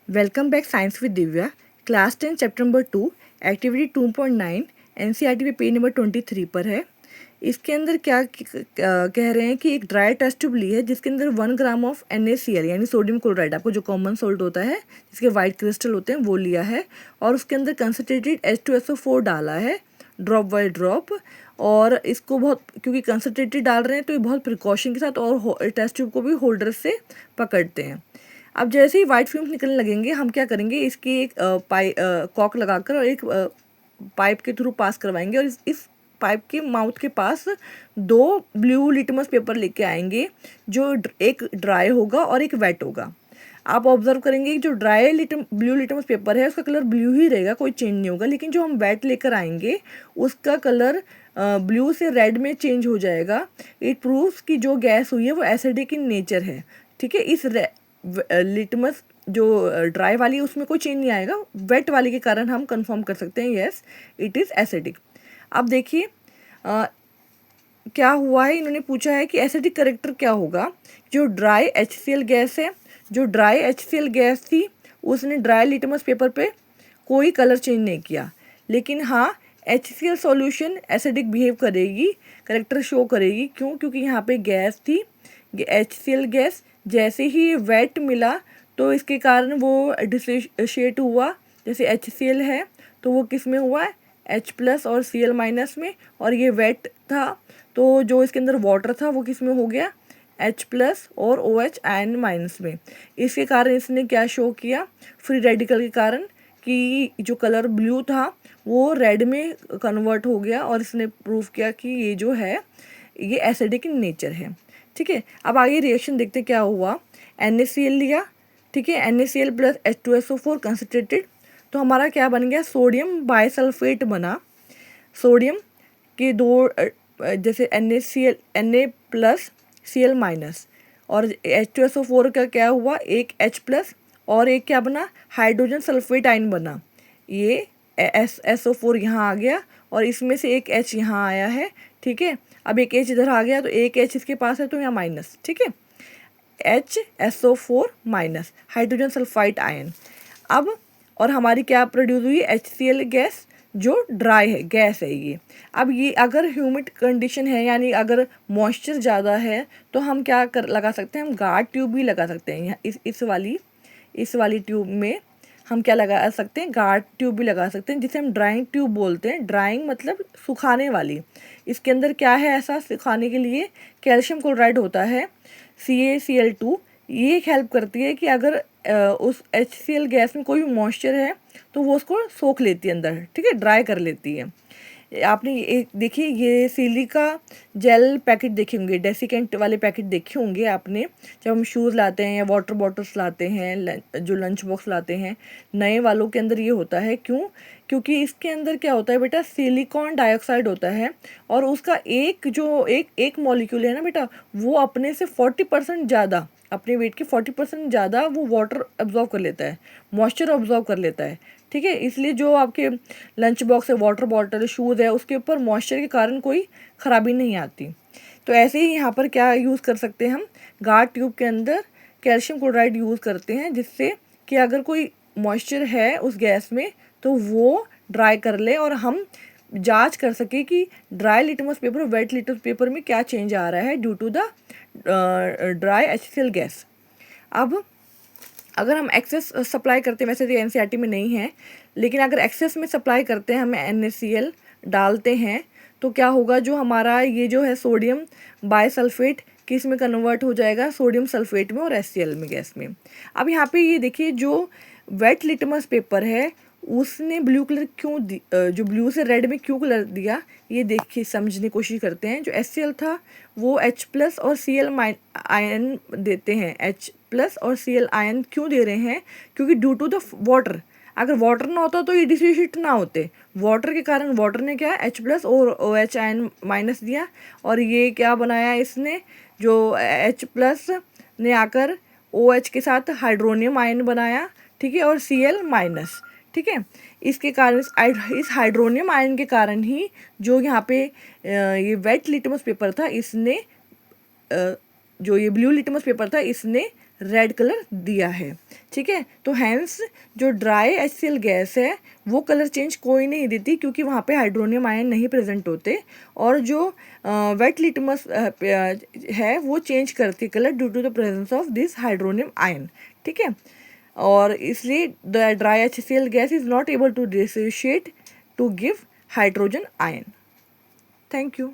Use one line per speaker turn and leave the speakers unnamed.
Welcome back science with Divya. Class 10 chapter number 2 activity 2.9 NCERT पे page number 23 पर है। इसके अंदर क्या कह रहे हैं कि एक ड्राई टेस्ट ट्यूब ली है जिसके अंदर 1 ग्राम ऑफ NaCl यानी सोडियम क्लोराइड, आपको जो कॉमन सोल्ट होता है जिसके वाइट क्रिस्टल होते हैं वो लिया है, और उसके अंदर कंसनट्रेटेड H2SO4 डाला है ड्रॉप बाय ड्रॉप। और इसको बहुत, क्योंकि कंसनट्रेटेड डाल रहे हैं तो ये बहुत प्रिकॉशन के साथ और टेस्ट ट्यूब को भी होल्डर से पकड़ते हैं। अब जैसे ही वाइट फ्यूम्स निकलने लगेंगे हम क्या करेंगे, इसकी एक कॉक लगाकर और एक पाइप के थ्रू पास करवाएंगे, और इस पाइप के माउथ के पास 2 ब्लू लिटमस पेपर लेके आएंगे, जो एक ड्राई होगा और एक वेट होगा। आप ऑब्जर्व करेंगे कि जो ब्लू लिटमस पेपर है उसका कलर ब्लू ही रहेगा, कोई चेंज नहीं होगा, लेकिन जो हम वेट लेकर आएंगे उसका कलर ब्लू से रेड में चेंज हो जाएगा। इट प्रूव्स कि जो गैस हुई है वो एसिडिक इन नेचर है। ठीक है, इस लिटमस जो ड्राई वाली है उसमें कोई चेंज नहीं आएगा, वेट वाली के कारण हम कंफर्म कर सकते हैं यस इट इज़ एसिडिक। अब देखिए क्या हुआ है, इन्होंने पूछा है कि एसिडिक करेक्टर क्या होगा। जो ड्राई HCl गैस है, जो ड्राई HCl गैस थी उसने ड्राई लिटमस पेपर पे कोई कलर चेंज नहीं किया, लेकिन हाँ HCl सॉल्यूशन एसिडिक बिहेव करेगी, करेक्टर शो करेगी। क्यों? क्योंकि यहाँ पे गैस थी HCl गैस, जैसे ही वेट मिला तो इसके कारण वो डिसोशिएट हुआ। जैसे HCl है तो वो किस में हुआ है, H+ और Cl- में, और ये वेट था तो जो इसके अंदर वाटर था वो किस में हो गया, H+ और OH आयन माइनस में। इसके कारण इसने क्या शो किया, फ्री रेडिकल के कारण, कि जो कलर ब्लू था वो रेड में कन्वर्ट हो गया, और इसने प्रूव किया कि ये जो है ये एसिडिक इन नेचर है। ठीक है, अब आगे रिएक्शन देखते क्या हुआ। NaCl लिया, ठीक है, NaCl प्लस H2SO4 कंसनट्रेटेड, तो हमारा क्या बन गया, सोडियम बाइसल्फेट बना। सोडियम के दो जैसे NaCl Na+Cl- और H2SO4 का क्या हुआ, एक H+ और एक क्या बना, हाइड्रोजन सल्फेट आयन बना। ये SO4 यहाँ आ गया और इसमें से एक H यहाँ आया है। ठीक है, अब एक H इधर आ गया तो एक H इसके पास है तो यहाँ माइनस। ठीक है, HSO4- हाइड्रोजन सल्फाइड आयन। अब और हमारी क्या प्रोड्यूस हुई, HCl गैस जो ड्राई है, गैस है ये। अब ये अगर ह्यूमिड कंडीशन है यानी अगर मॉइस्चर ज़्यादा है तो हम क्या लगा सकते हैं, हम गार्ड ट्यूब भी लगा सकते हैं। यहाँ इस वाली ट्यूब में हम क्या लगा सकते हैं, गार्ड ट्यूब भी लगा सकते हैं, जिसे हम ड्राइंग ट्यूब बोलते हैं। ड्राइंग मतलब सुखाने वाली। इसके अंदर क्या है ऐसा सुखाने के लिए, कैल्शियम क्लोराइड होता है CaCl2। ये हेल्प करती है कि अगर उस HCl गैस में कोई भी मॉइस्चर है तो वो उसको सोख लेती है अंदर, ठीक है, ड्राई कर लेती है। आपने एक देखिए ये सिलिका जेल पैकेट देखे होंगे, डेसिकेंट वाले पैकेट देखे होंगे आपने, जब हम शूज़ लाते हैं या वाटर बॉटल्स लाते हैं, जो लंच बॉक्स लाते हैं नए वालों के अंदर ये होता है। क्यों? क्योंकि इसके अंदर क्या होता है बेटा, सिलिकॉन डाइऑक्साइड होता है, और उसका एक मॉलिक्यूल है ना बेटा, वो अपने से 40% ज़्यादा, अपने वेट के 40% ज़्यादा वो वाटर अब्जॉर्व कर लेता है, मॉइस्चर अब्जॉर्व कर लेता है। ठीक है, इसलिए जो आपके लंच बॉक्स है, वाटर बॉटल, शूज़ है, उसके ऊपर मॉइस्चर के कारण कोई ख़राबी नहीं आती। तो ऐसे ही यहाँ पर क्या यूज़ कर सकते हैं हम, गार्ड ट्यूब के अंदर कैल्शियम क्लोराइड यूज़ करते हैं, जिससे कि अगर कोई मॉइस्चर है उस गैस में तो वो ड्राई कर ले, और हम जांच कर सके कि ड्राई लिटमस पेपर और वेट लिटमस पेपर में क्या चेंज आ रहा है due to the dry HCl gas. अब अगर हम एक्सेस सप्लाई करते हैं, वैसे तो NCERT में नहीं है, लेकिन अगर एक्सेस में सप्लाई करते हैं, हमें NaCl डालते हैं तो क्या होगा, जो हमारा ये जो है सोडियम बाइसल्फेट किस में कन्वर्ट हो जाएगा, सोडियम सल्फेट में और HCl में गैस में। अब यहाँ पे ये देखिए जो वेट लिटमस पेपर है उसने ब्लू कलर क्यों जो ब्लू से रेड में क्यों कलर दिया, ये देखिए समझने की कोशिश करते हैं। जो HCl था वो H+ और Cl- आयन देते हैं, H+ और Cl आयन क्यों दे रहे हैं, क्योंकि ड्यू टू द वाटर, अगर वाटर ना होता तो ये डिसोसिएट ना होते, वाटर के कारण वाटर ने क्या H+ और OH आयन माइनस दिया, और ये क्या बनाया इसने, जो H+ ने आकर OH के साथ हाइड्रोनियम आयन बनाया, ठीक है, और Cl-। ठीक है, इसके कारण इस हाइड्रोनियम आयन के कारण ही जो यहाँ पे ये वेट लिटमस पेपर था इसने जो ये ब्लू लिटमस पेपर था इसने रेड कलर दिया है। ठीक है, तो हैंस जो ड्राई HCl गैस है वो कलर चेंज कोई नहीं देती क्योंकि वहाँ पे हाइड्रोनियम आयन नहीं प्रेजेंट होते, और जो वेट लिटमस है वो चेंज करती है colour due to the presence of this hydronium ion. ठीक है, और इसलिए the dry HCl gas is not able to dissociate to give hydrogen ion. Thank you.